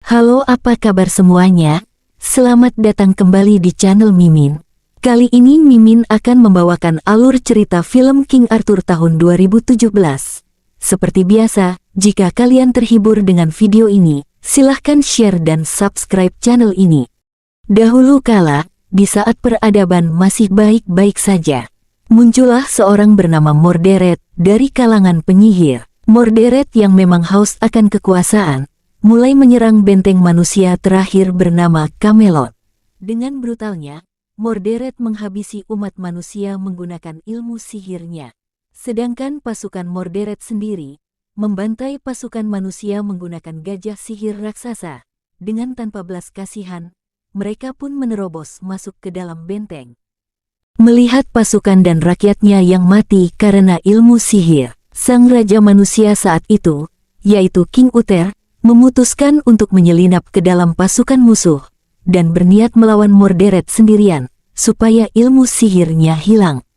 Halo, apa kabar semuanya? Selamat datang kembali di channel Mimin. Kali ini Mimin akan membawakan alur cerita film King Arthur tahun 2017. Seperti biasa, jika kalian terhibur dengan video ini, silahkan share dan subscribe channel ini. Dahulu kala, di saat peradaban masih baik-baik saja, muncullah seorang bernama Mordred dari kalangan penyihir. Mordred yang memang haus akan kekuasaan, mulai menyerang benteng manusia terakhir bernama Camelot. Dengan brutalnya, Mordred menghabisi umat manusia menggunakan ilmu sihirnya. Sedangkan pasukan Mordred sendiri, membantai pasukan manusia menggunakan gajah sihir raksasa. Dengan tanpa belas kasihan, mereka pun menerobos masuk ke dalam benteng. Melihat pasukan dan rakyatnya yang mati karena ilmu sihir, sang raja manusia saat itu, yaitu King Uther, memutuskan untuk menyelinap ke dalam pasukan musuh dan berniat melawan Mordred sendirian supaya ilmu sihirnya hilang.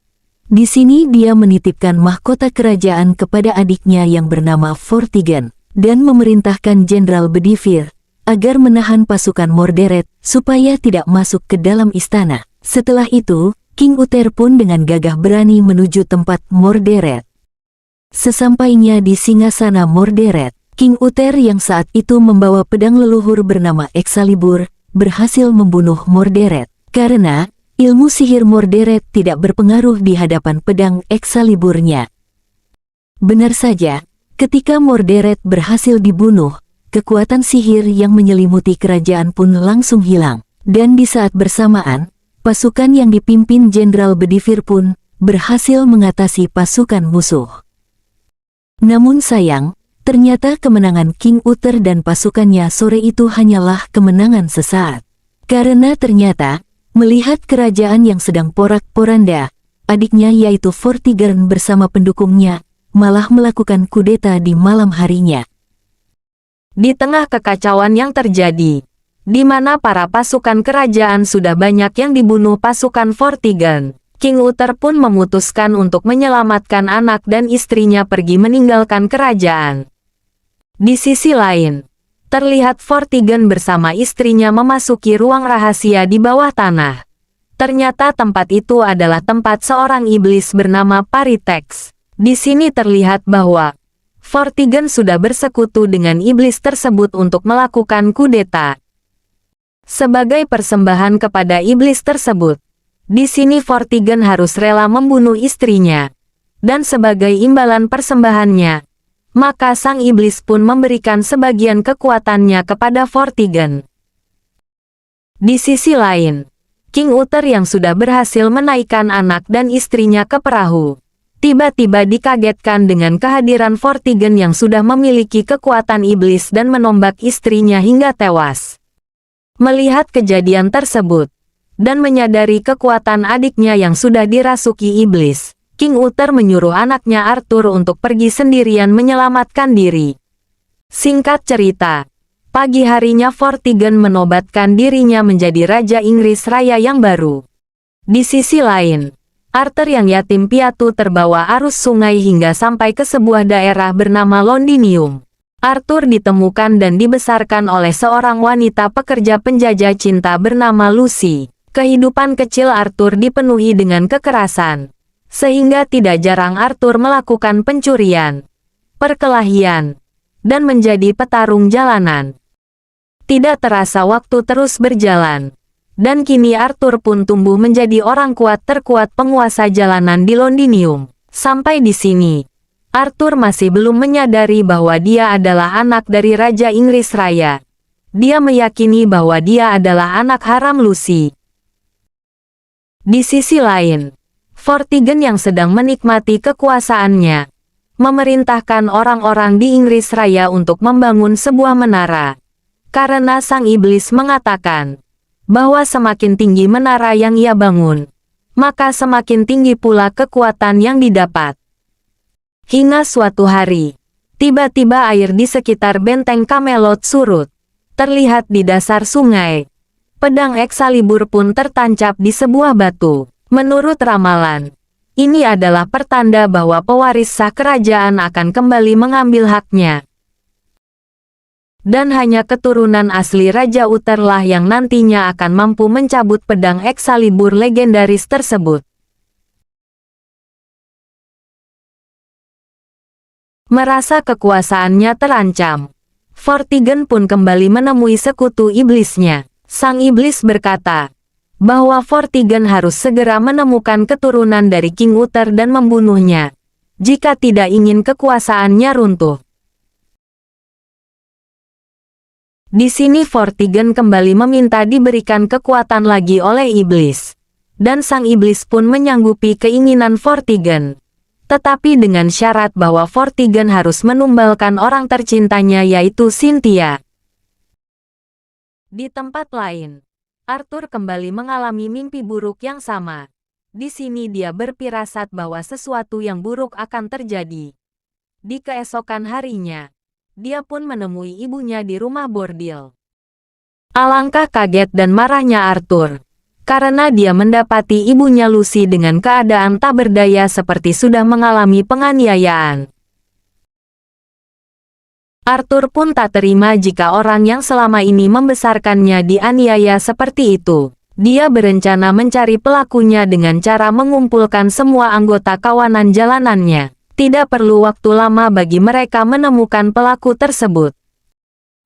Di sini dia menitipkan mahkota kerajaan kepada adiknya yang bernama Vortigern dan memerintahkan Jenderal Bedivere agar menahan pasukan Mordred supaya tidak masuk ke dalam istana. Setelah itu, King Uther pun dengan gagah berani menuju tempat Mordred. Sesampainya di singgasana Mordred, King Uther yang saat itu membawa pedang leluhur bernama Excalibur, berhasil membunuh Mordred. Karena ilmu sihir Mordred tidak berpengaruh di hadapan pedang Excaliburnya. Benar saja, ketika Mordred berhasil dibunuh, kekuatan sihir yang menyelimuti kerajaan pun langsung hilang. Dan di saat bersamaan, pasukan yang dipimpin Jenderal Bedivere pun berhasil mengatasi pasukan musuh. Namun sayang, ternyata kemenangan King Uther dan pasukannya sore itu hanyalah kemenangan sesaat. Karena ternyata, melihat kerajaan yang sedang porak-poranda, adiknya yaitu Vortigern bersama pendukungnya, malah melakukan kudeta di malam harinya. Di tengah kekacauan yang terjadi, di mana para pasukan kerajaan sudah banyak yang dibunuh pasukan Vortigern, King Uther pun memutuskan untuk menyelamatkan anak dan istrinya pergi meninggalkan kerajaan. Di sisi lain, terlihat Vortigern bersama istrinya memasuki ruang rahasia di bawah tanah. Ternyata tempat itu adalah tempat seorang iblis bernama Paritex. Di sini terlihat bahwa Vortigern sudah bersekutu dengan iblis tersebut untuk melakukan kudeta. Sebagai persembahan kepada iblis tersebut, di sini Vortigern harus rela membunuh istrinya. Dan sebagai imbalan persembahannya, maka sang iblis pun memberikan sebagian kekuatannya kepada Vortigern. Di sisi lain, King Uther yang sudah berhasil menaikkan anak dan istrinya ke perahu, tiba-tiba dikagetkan dengan kehadiran Vortigern yang sudah memiliki kekuatan iblis dan menombak istrinya hingga tewas. Melihat kejadian tersebut, dan menyadari kekuatan adiknya yang sudah dirasuki iblis, King Uther menyuruh anaknya Arthur untuk pergi sendirian menyelamatkan diri. Singkat cerita, pagi harinya Vortigern menobatkan dirinya menjadi Raja Inggris Raya yang baru. Di sisi lain, Arthur yang yatim piatu terbawa arus sungai hingga sampai ke sebuah daerah bernama Londinium. Arthur ditemukan dan dibesarkan oleh seorang wanita pekerja penjajah cinta bernama Lucy. Kehidupan kecil Arthur dipenuhi dengan kekerasan, sehingga tidak jarang Arthur melakukan pencurian, perkelahian, dan menjadi petarung jalanan. Tidak terasa waktu terus berjalan, dan kini Arthur pun tumbuh menjadi orang kuat terkuat penguasa jalanan di Londinium. Sampai di sini, Arthur masih belum menyadari bahwa dia adalah anak dari Raja Inggris Raya. Dia meyakini bahwa dia adalah anak haram Lucy. Di sisi lain, Vortigern yang sedang menikmati kekuasaannya, memerintahkan orang-orang di Inggris Raya untuk membangun sebuah menara. Karena sang iblis mengatakan bahwa semakin tinggi menara yang ia bangun, maka semakin tinggi pula kekuatan yang didapat. Hingga suatu hari, tiba-tiba air di sekitar benteng Camelot surut. Terlihat di dasar sungai, pedang Excalibur pun tertancap di sebuah batu. Menurut ramalan, ini adalah pertanda bahwa pewaris sah kerajaan akan kembali mengambil haknya. Dan hanya keturunan asli Raja Utherlah yang nantinya akan mampu mencabut pedang Excalibur legendaris tersebut. Merasa kekuasaannya terancam, Vortigern pun kembali menemui sekutu iblisnya. Sang iblis berkata bahwa Vortigern harus segera menemukan keturunan dari King Uther dan membunuhnya, jika tidak ingin kekuasaannya runtuh. Di sini Vortigern kembali meminta diberikan kekuatan lagi oleh iblis. Dan sang iblis pun menyanggupi keinginan Vortigern. Tetapi dengan syarat bahwa Vortigern harus menumbalkan orang tercintanya yaitu Cynthia. Di tempat lain, Arthur kembali mengalami mimpi buruk yang sama. Di sini dia berfirasat bahwa sesuatu yang buruk akan terjadi. Di keesokan harinya, dia pun menemui ibunya di rumah bordil. Alangkah kaget dan marahnya Arthur, karena dia mendapati ibunya Lucy dengan keadaan tak berdaya seperti sudah mengalami penganiayaan. Arthur pun tak terima jika orang yang selama ini membesarkannya dianiaya seperti itu. Dia berencana mencari pelakunya dengan cara mengumpulkan semua anggota kawanan jalanannya. Tidak perlu waktu lama bagi mereka menemukan pelaku tersebut.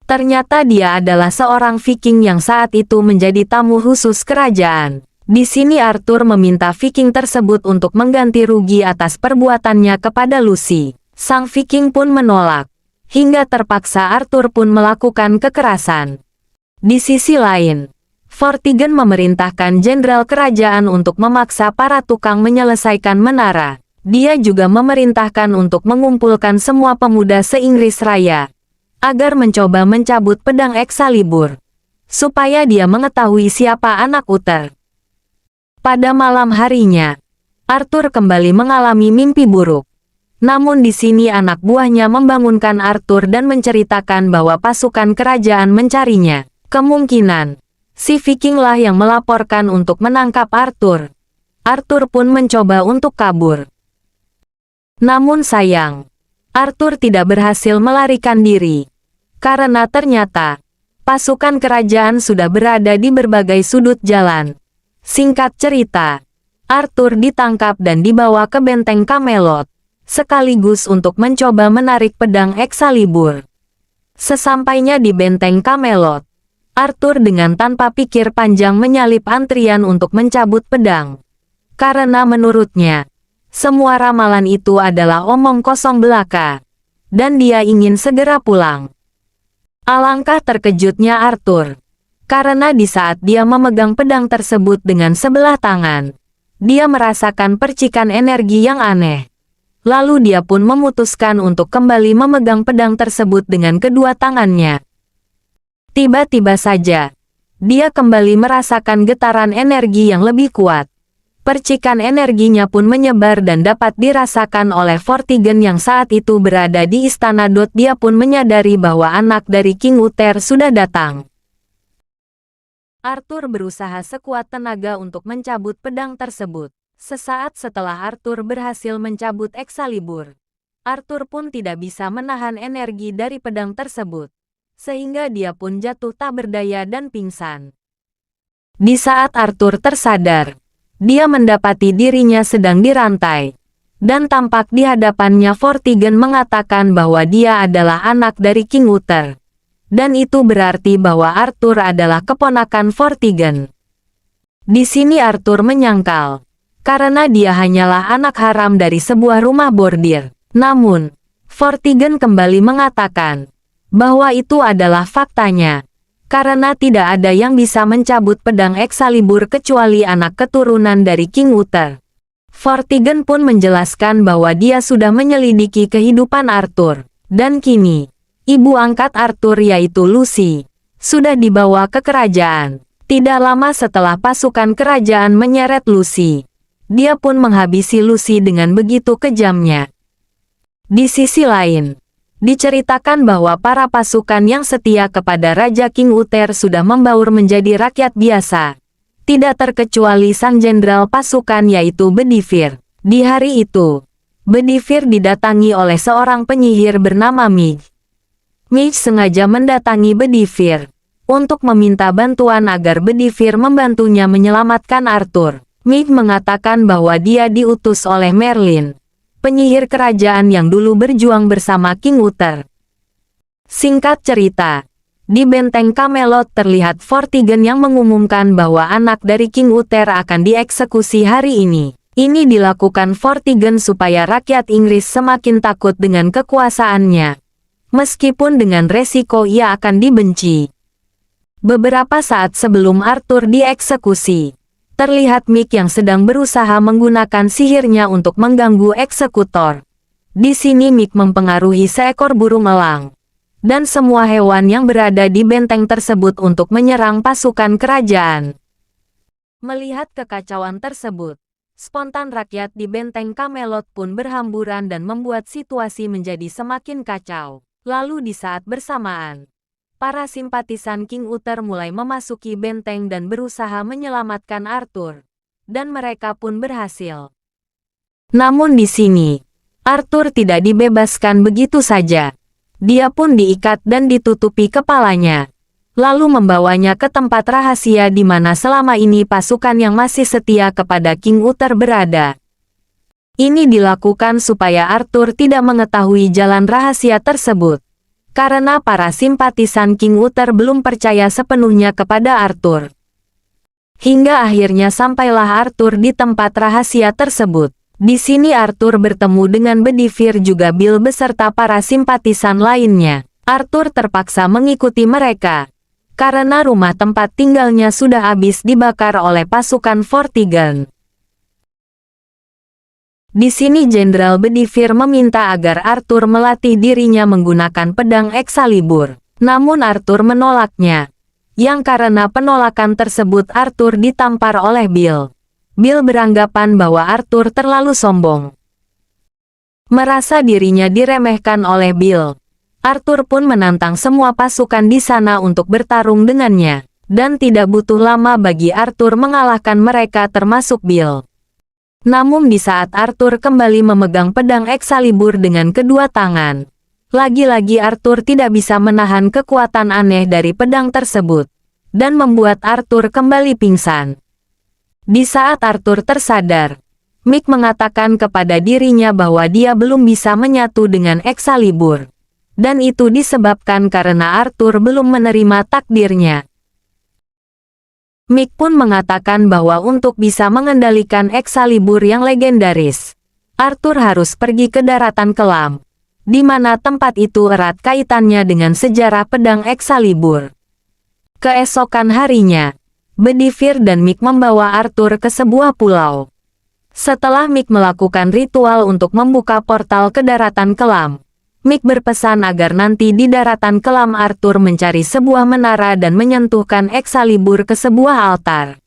Ternyata dia adalah seorang Viking yang saat itu menjadi tamu khusus kerajaan. Di sini Arthur meminta Viking tersebut untuk mengganti rugi atas perbuatannya kepada Lucy. Sang Viking pun menolak. Hingga terpaksa Arthur pun melakukan kekerasan. Di sisi lain, Vortigern memerintahkan jenderal kerajaan untuk memaksa para tukang menyelesaikan menara. Dia juga memerintahkan untuk mengumpulkan semua pemuda se-Inggris Raya, agar mencoba mencabut pedang Excalibur, supaya dia mengetahui siapa anak Uther. Pada malam harinya, Arthur kembali mengalami mimpi buruk. Namun di sini anak buahnya membangunkan Arthur dan menceritakan bahwa pasukan kerajaan mencarinya. Kemungkinan, si Vikinglah yang melaporkan untuk menangkap Arthur. Arthur pun mencoba untuk kabur. Namun sayang, Arthur tidak berhasil melarikan diri. Karena ternyata, pasukan kerajaan sudah berada di berbagai sudut jalan. Singkat cerita, Arthur ditangkap dan dibawa ke benteng Camelot, sekaligus untuk mencoba menarik pedang Excalibur. Sesampainya di benteng Camelot, Arthur dengan tanpa pikir panjang menyalip antrian untuk mencabut pedang. Karena menurutnya, semua ramalan itu adalah omong kosong belaka, dan dia ingin segera pulang. Alangkah terkejutnya Arthur, karena di saat dia memegang pedang tersebut dengan sebelah tangan, dia merasakan percikan energi yang aneh. Lalu dia pun memutuskan untuk kembali memegang pedang tersebut dengan kedua tangannya. Tiba-tiba saja, dia kembali merasakan getaran energi yang lebih kuat. Percikan energinya pun menyebar dan dapat dirasakan oleh Vortigern yang saat itu berada di istana. Dia pun menyadari bahwa anak dari King Uther sudah datang. Arthur berusaha sekuat tenaga untuk mencabut pedang tersebut. Sesaat setelah Arthur berhasil mencabut Excalibur, Arthur pun tidak bisa menahan energi dari pedang tersebut, sehingga dia pun jatuh tak berdaya dan pingsan. Di saat Arthur tersadar, dia mendapati dirinya sedang dirantai, dan tampak di hadapannya Vortigern mengatakan bahwa dia adalah anak dari King Uther. Dan itu berarti bahwa Arthur adalah keponakan Vortigern. Di sini Arthur menyangkal, karena dia hanyalah anak haram dari sebuah rumah bordir. Namun, Vortigern kembali mengatakan bahwa itu adalah faktanya. Karena tidak ada yang bisa mencabut pedang Excalibur kecuali anak keturunan dari King Uther. Vortigern pun menjelaskan bahwa dia sudah menyelidiki kehidupan Arthur. Dan kini, ibu angkat Arthur yaitu Lucy, sudah dibawa ke kerajaan. Tidak lama setelah pasukan kerajaan menyeret Lucy, dia pun menghabisi Lucy dengan begitu kejamnya. Di sisi lain, diceritakan bahwa para pasukan yang setia kepada Raja King Uther sudah membaur menjadi rakyat biasa. Tidak terkecuali sang jenderal pasukan yaitu Bedivere. Di hari itu, Bedivere didatangi oleh seorang penyihir bernama Mig. Mick sengaja mendatangi Bedivere untuk meminta bantuan agar Bedivere membantunya menyelamatkan Arthur. Mick mengatakan bahwa dia diutus oleh Merlin, penyihir kerajaan yang dulu berjuang bersama King Uther. Singkat cerita, di benteng Camelot terlihat Vortigern yang mengumumkan bahwa anak dari King Uther akan dieksekusi hari ini. Ini dilakukan Vortigern supaya rakyat Inggris semakin takut dengan kekuasaannya, meskipun dengan resiko ia akan dibenci. Beberapa saat sebelum Arthur dieksekusi, terlihat Mick yang sedang berusaha menggunakan sihirnya untuk mengganggu eksekutor. Di sini Mick mempengaruhi seekor burung elang dan semua hewan yang berada di benteng tersebut untuk menyerang pasukan kerajaan. Melihat kekacauan tersebut, spontan rakyat di benteng Camelot pun berhamburan dan membuat situasi menjadi semakin kacau. Lalu di saat bersamaan, para simpatisan King Uther mulai memasuki benteng dan berusaha menyelamatkan Arthur, dan mereka pun berhasil. Namun di sini, Arthur tidak dibebaskan begitu saja. Dia pun diikat dan ditutupi kepalanya, lalu membawanya ke tempat rahasia di mana selama ini pasukan yang masih setia kepada King Uther berada. Ini dilakukan supaya Arthur tidak mengetahui jalan rahasia tersebut, karena para simpatisan King Uther belum percaya sepenuhnya kepada Arthur. Hingga akhirnya sampailah Arthur di tempat rahasia tersebut. Di sini Arthur bertemu dengan Bedivere juga Bill beserta para simpatisan lainnya. Arthur terpaksa mengikuti mereka, karena rumah tempat tinggalnya sudah habis dibakar oleh pasukan Vortigern. Di sini Jenderal Bedivere meminta agar Arthur melatih dirinya menggunakan pedang Excalibur. Namun Arthur menolaknya. Yang karena penolakan tersebut Arthur ditampar oleh Bill. Bill beranggapan bahwa Arthur terlalu sombong. Merasa dirinya diremehkan oleh Bill, Arthur pun menantang semua pasukan di sana untuk bertarung dengannya. Dan tidak butuh lama bagi Arthur mengalahkan mereka termasuk Bill. Namun di saat Arthur kembali memegang pedang Excalibur dengan kedua tangan, lagi-lagi Arthur tidak bisa menahan kekuatan aneh dari pedang tersebut, dan membuat Arthur kembali pingsan. Di saat Arthur tersadar, Mick mengatakan kepada dirinya bahwa dia belum bisa menyatu dengan Excalibur, dan itu disebabkan karena Arthur belum menerima takdirnya. Mick pun mengatakan bahwa untuk bisa mengendalikan Excalibur yang legendaris, Arthur harus pergi ke daratan kelam, di mana tempat itu erat kaitannya dengan sejarah pedang Excalibur. Keesokan harinya, Bedivere dan Mick membawa Arthur ke sebuah pulau. Setelah Mick melakukan ritual untuk membuka portal ke daratan kelam, Mick berpesan agar nanti di daratan kelam Arthur mencari sebuah menara dan menyentuhkan Excalibur ke sebuah altar.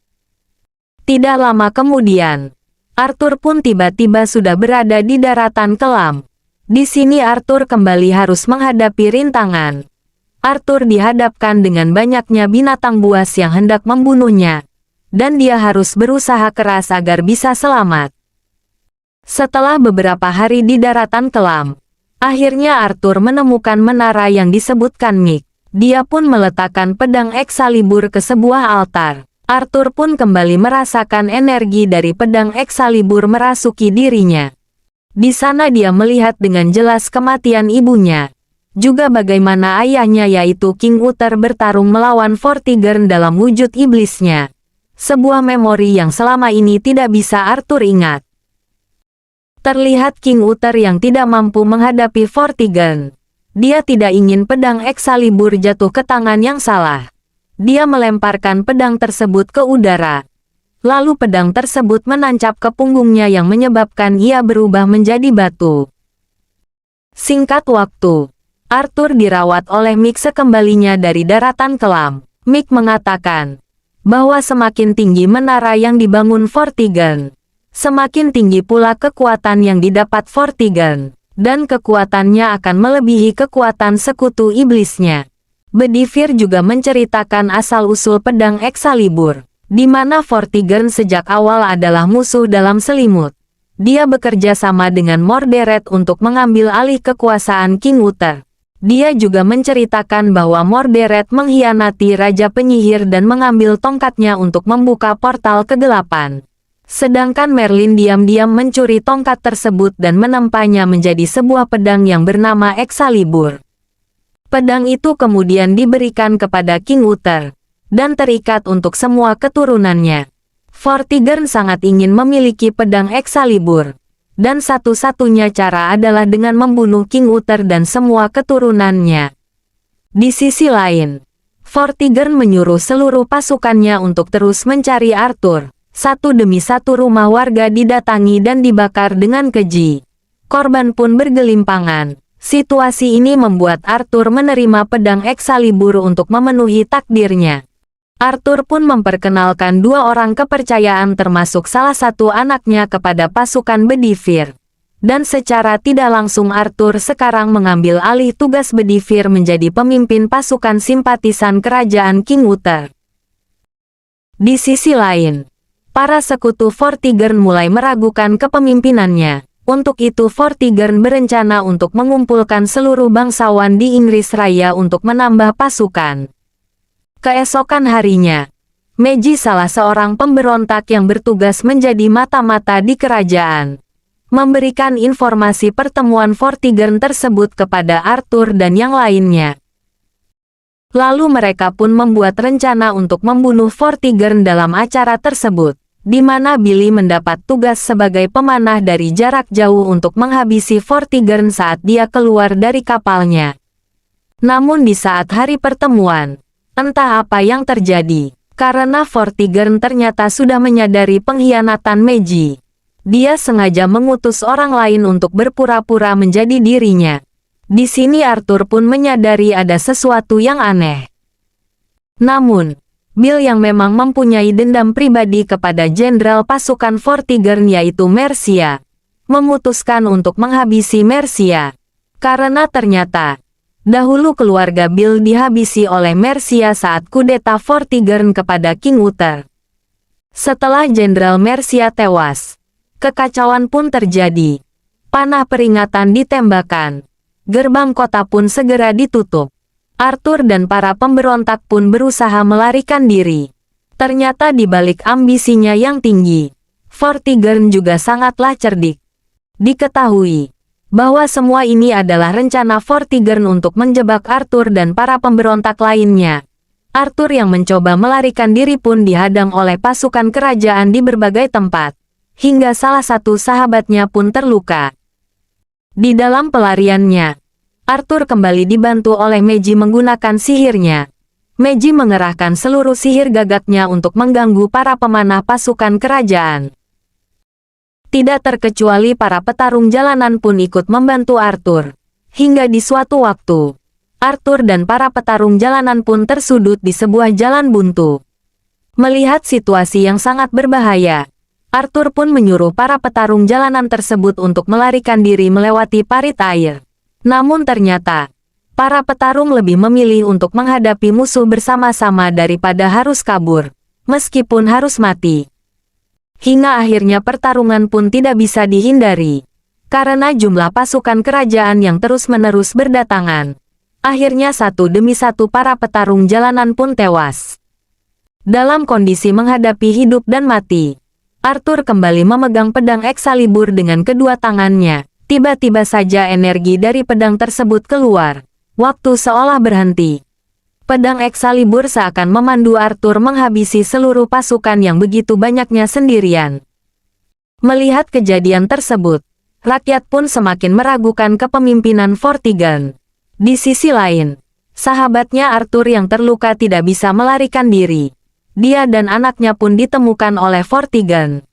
Tidak lama kemudian, Arthur pun tiba-tiba sudah berada di daratan kelam. Di sini Arthur kembali harus menghadapi rintangan. Arthur dihadapkan dengan banyaknya binatang buas yang hendak membunuhnya, dan dia harus berusaha keras agar bisa selamat. Setelah beberapa hari di daratan kelam, akhirnya Arthur menemukan menara yang disebutkan Mick. Dia pun meletakkan pedang Excalibur ke sebuah altar. Arthur pun kembali merasakan energi dari pedang Excalibur merasuki dirinya. Di sana dia melihat dengan jelas kematian ibunya. Juga bagaimana ayahnya yaitu King Uther bertarung melawan Vortigern dalam wujud iblisnya. Sebuah memori yang selama ini tidak bisa Arthur ingat. Terlihat King Uther yang tidak mampu menghadapi Vortigern. Dia tidak ingin pedang Excalibur jatuh ke tangan yang salah. Dia melemparkan pedang tersebut ke udara. Lalu pedang tersebut menancap ke punggungnya yang menyebabkan ia berubah menjadi batu. Singkat waktu, Arthur dirawat oleh Mick sekembalinya dari daratan kelam. Mick mengatakan bahwa semakin tinggi menara yang dibangun Vortigern, semakin tinggi pula kekuatan yang didapat Vortigern, dan kekuatannya akan melebihi kekuatan sekutu iblisnya. Bedivere juga menceritakan asal-usul pedang Excalibur, di mana Vortigern sejak awal adalah musuh dalam selimut. Dia bekerja sama dengan Mordred untuk mengambil alih kekuasaan King Uther. Dia juga menceritakan bahwa Mordred mengkhianati Raja Penyihir dan mengambil tongkatnya untuk membuka portal kegelapan. Sedangkan Merlin diam-diam mencuri tongkat tersebut dan menempanya menjadi sebuah pedang yang bernama Excalibur. Pedang itu kemudian diberikan kepada King Uther, dan terikat untuk semua keturunannya. Vortigern sangat ingin memiliki pedang Excalibur, dan satu-satunya cara adalah dengan membunuh King Uther dan semua keturunannya. Di sisi lain, Vortigern menyuruh seluruh pasukannya untuk terus mencari Arthur. Satu demi satu rumah warga didatangi dan dibakar dengan keji. Korban pun bergelimpangan. Situasi ini membuat Arthur menerima pedang Excalibur untuk memenuhi takdirnya. Arthur pun memperkenalkan dua orang kepercayaan termasuk salah satu anaknya kepada pasukan Bedivere. Dan secara tidak langsung Arthur sekarang mengambil alih tugas Bedivere menjadi pemimpin pasukan simpatisan kerajaan King Uther. Di sisi lain, para sekutu Vortigern mulai meragukan kepemimpinannya. Untuk itu Vortigern berencana untuk mengumpulkan seluruh bangsawan di Inggris Raya untuk menambah pasukan. Keesokan harinya, Meiji salah seorang pemberontak yang bertugas menjadi mata-mata di kerajaan, memberikan informasi pertemuan Vortigern tersebut kepada Arthur dan yang lainnya. Lalu mereka pun membuat rencana untuk membunuh Vortigern dalam acara tersebut, di mana Billy mendapat tugas sebagai pemanah dari jarak jauh untuk menghabisi Vortigern saat dia keluar dari kapalnya. Namun di saat hari pertemuan, entah apa yang terjadi, karena Vortigern ternyata sudah menyadari pengkhianatan Meiji. Dia sengaja mengutus orang lain untuk berpura-pura menjadi dirinya. Di sini Arthur pun menyadari ada sesuatu yang aneh. Namun, Bill yang memang mempunyai dendam pribadi kepada jenderal pasukan Vortigern yaitu Mercia, memutuskan untuk menghabisi Mercia. Karena ternyata, dahulu keluarga Bill dihabisi oleh Mercia saat kudeta Vortigern kepada King Uther. Setelah jenderal Mercia tewas, kekacauan pun terjadi. Panah peringatan ditembakkan. Gerbang kota pun segera ditutup. Arthur dan para pemberontak pun berusaha melarikan diri. Ternyata di balik ambisinya yang tinggi, Vortigern juga sangatlah cerdik. Diketahui bahwa semua ini adalah rencana Vortigern untuk menjebak Arthur dan para pemberontak lainnya. Arthur yang mencoba melarikan diri pun dihadang oleh pasukan kerajaan di berbagai tempat, hingga salah satu sahabatnya pun terluka. Di dalam pelariannya, Arthur kembali dibantu oleh Meiji menggunakan sihirnya. Meiji mengerahkan seluruh sihir gagaknya untuk mengganggu para pemanah pasukan kerajaan. Tidak terkecuali para petarung jalanan pun ikut membantu Arthur. Hingga di suatu waktu, Arthur dan para petarung jalanan pun tersudut di sebuah jalan buntu. Melihat situasi yang sangat berbahaya, Arthur pun menyuruh para petarung jalanan tersebut untuk melarikan diri melewati parit air. Namun ternyata, para petarung lebih memilih untuk menghadapi musuh bersama-sama daripada harus kabur, meskipun harus mati. Hingga akhirnya pertarungan pun tidak bisa dihindari, karena jumlah pasukan kerajaan yang terus-menerus berdatangan. Akhirnya satu demi satu para petarung jalanan pun tewas. Dalam kondisi menghadapi hidup dan mati, Arthur kembali memegang pedang Excalibur dengan kedua tangannya. Tiba-tiba saja energi dari pedang tersebut keluar. Waktu seolah berhenti. Pedang Excalibur seakan memandu Arthur menghabisi seluruh pasukan yang begitu banyaknya sendirian. Melihat kejadian tersebut, rakyat pun semakin meragukan kepemimpinan Vortigern. Di sisi lain, sahabatnya Arthur yang terluka tidak bisa melarikan diri. Dia dan anaknya pun ditemukan oleh Vortigern.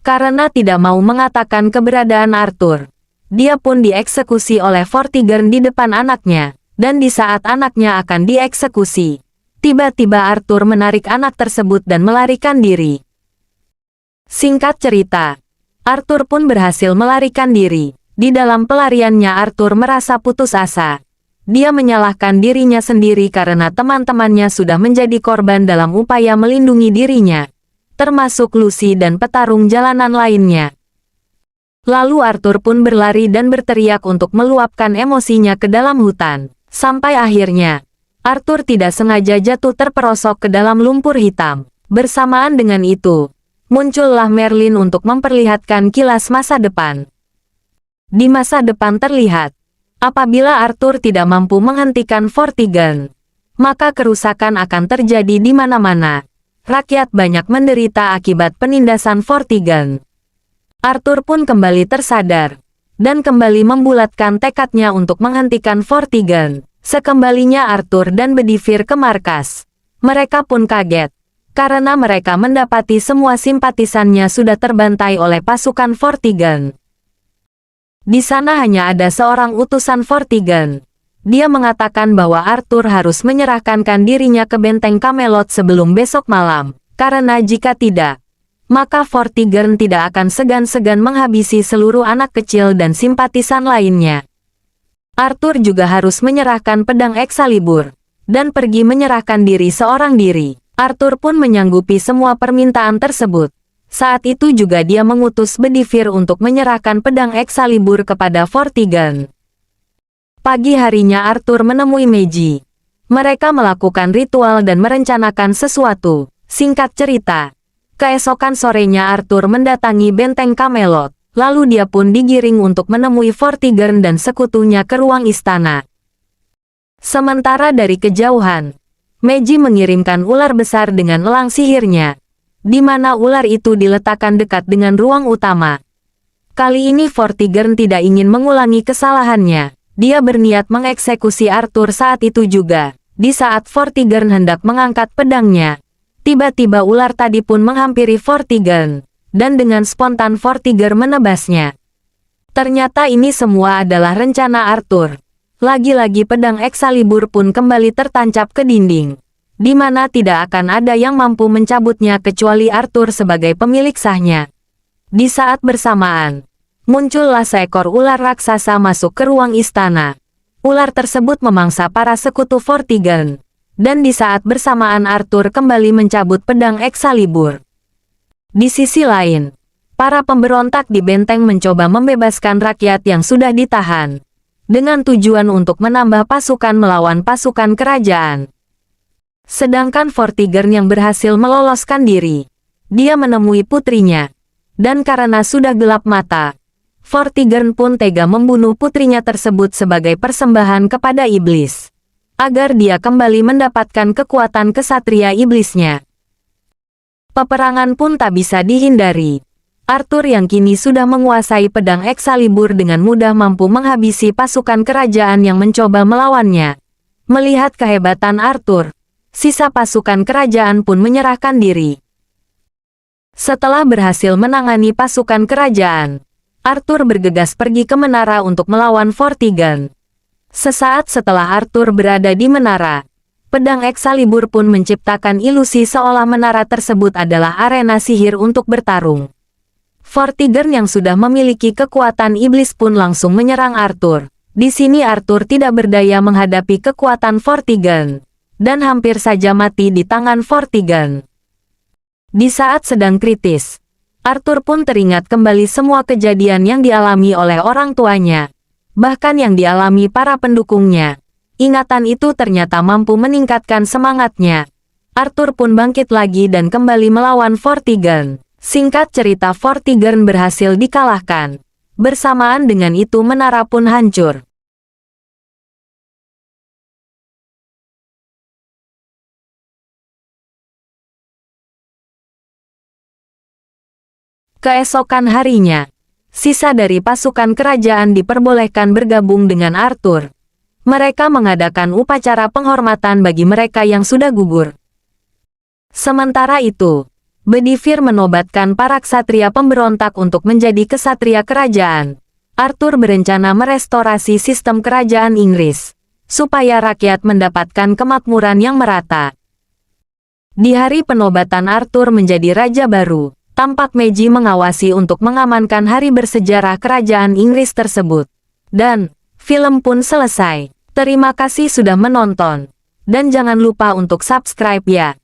Karena tidak mau mengatakan keberadaan Arthur, dia pun dieksekusi oleh Vortigern di depan anaknya, dan di saat anaknya akan dieksekusi, tiba-tiba Arthur menarik anak tersebut dan melarikan diri. Singkat cerita, Arthur pun berhasil melarikan diri. Di dalam pelariannya Arthur merasa putus asa. Dia menyalahkan dirinya sendiri karena teman-temannya sudah menjadi korban dalam upaya melindungi dirinya, termasuk Lucy dan petarung jalanan lainnya. Lalu Arthur pun berlari dan berteriak untuk meluapkan emosinya ke dalam hutan. Sampai akhirnya, Arthur tidak sengaja jatuh terperosok ke dalam lumpur hitam. Bersamaan dengan itu, muncullah Merlin untuk memperlihatkan kilas masa depan. Di masa depan terlihat, apabila Arthur tidak mampu menghentikan Vortigern, maka kerusakan akan terjadi di mana-mana. Rakyat banyak menderita akibat penindasan Vortigern. Arthur pun kembali tersadar, dan kembali membulatkan tekadnya untuk menghentikan Vortigern. Sekembalinya Arthur dan Bedivere ke markas, mereka pun kaget, karena mereka mendapati semua simpatisannya sudah terbantai oleh pasukan Vortigern. Di sana hanya ada seorang utusan Vortigern. Dia mengatakan bahwa Arthur harus menyerahkan dirinya ke benteng Camelot sebelum besok malam, karena jika tidak, maka Vortigern tidak akan segan-segan menghabisi seluruh anak kecil dan simpatisan lainnya. Arthur juga harus menyerahkan pedang Excalibur, dan pergi menyerahkan diri seorang diri. Arthur pun menyanggupi semua permintaan tersebut. Saat itu juga dia mengutus Bedivere untuk menyerahkan pedang Excalibur kepada Vortigern. Pagi harinya Arthur menemui Meiji. Mereka melakukan ritual dan merencanakan sesuatu. Singkat cerita, keesokan sorenya Arthur mendatangi benteng Camelot. Lalu dia pun digiring untuk menemui Vortigern dan sekutunya ke ruang istana. Sementara dari kejauhan, Meiji mengirimkan ular besar dengan elang sihirnya, di mana ular itu diletakkan dekat dengan ruang utama. Kali ini Vortigern tidak ingin mengulangi kesalahannya. Dia berniat mengeksekusi Arthur saat itu juga. Di saat Vortigern hendak mengangkat pedangnya, tiba-tiba ular tadi pun menghampiri Vortigern. Dan dengan spontan Vortigern menebasnya. Ternyata ini semua adalah rencana Arthur. Lagi-lagi pedang Excalibur pun kembali tertancap ke dinding, di mana tidak akan ada yang mampu mencabutnya kecuali Arthur sebagai pemilik sahnya. Di saat bersamaan, muncullah seekor ular raksasa masuk ke ruang istana. Ular tersebut memangsa para sekutu Vortigern, dan di saat bersamaan Arthur kembali mencabut pedang Excalibur. Di sisi lain, para pemberontak di benteng mencoba membebaskan rakyat yang sudah ditahan, dengan tujuan untuk menambah pasukan melawan pasukan kerajaan. Sedangkan Vortigern yang berhasil meloloskan diri, dia menemui putrinya, dan karena sudah gelap mata, Vortigern pun tega membunuh putrinya tersebut sebagai persembahan kepada iblis, agar dia kembali mendapatkan kekuatan kesatria iblisnya. Peperangan pun tak bisa dihindari. Arthur yang kini sudah menguasai pedang Excalibur dengan mudah mampu menghabisi pasukan kerajaan yang mencoba melawannya. Melihat kehebatan Arthur, sisa pasukan kerajaan pun menyerahkan diri. Setelah berhasil menangani pasukan kerajaan, Arthur bergegas pergi ke menara untuk melawan Vortigern. Sesaat setelah Arthur berada di menara, pedang Excalibur pun menciptakan ilusi seolah menara tersebut adalah arena sihir untuk bertarung. Vortigern yang sudah memiliki kekuatan iblis pun langsung menyerang Arthur. Di sini Arthur tidak berdaya menghadapi kekuatan Vortigern, dan hampir saja mati di tangan Vortigern. Di saat sedang kritis, Arthur pun teringat kembali semua kejadian yang dialami oleh orang tuanya, bahkan yang dialami para pendukungnya. Ingatan itu ternyata mampu meningkatkan semangatnya. Arthur pun bangkit lagi dan kembali melawan Vortigern. Singkat cerita Vortigern berhasil dikalahkan. Bersamaan dengan itu menara pun hancur. Keesokan harinya, sisa dari pasukan kerajaan diperbolehkan bergabung dengan Arthur. Mereka mengadakan upacara penghormatan bagi mereka yang sudah gugur. Sementara itu, Bedivere menobatkan para ksatria pemberontak untuk menjadi ksatria kerajaan. Arthur berencana merestorasi sistem kerajaan Inggris, supaya rakyat mendapatkan kemakmuran yang merata. Di hari penobatan Arthur menjadi raja baru, tampak Meiji mengawasi untuk mengamankan hari bersejarah kerajaan Inggris tersebut. Dan, film pun selesai. Terima kasih sudah menonton. Dan jangan lupa untuk subscribe ya.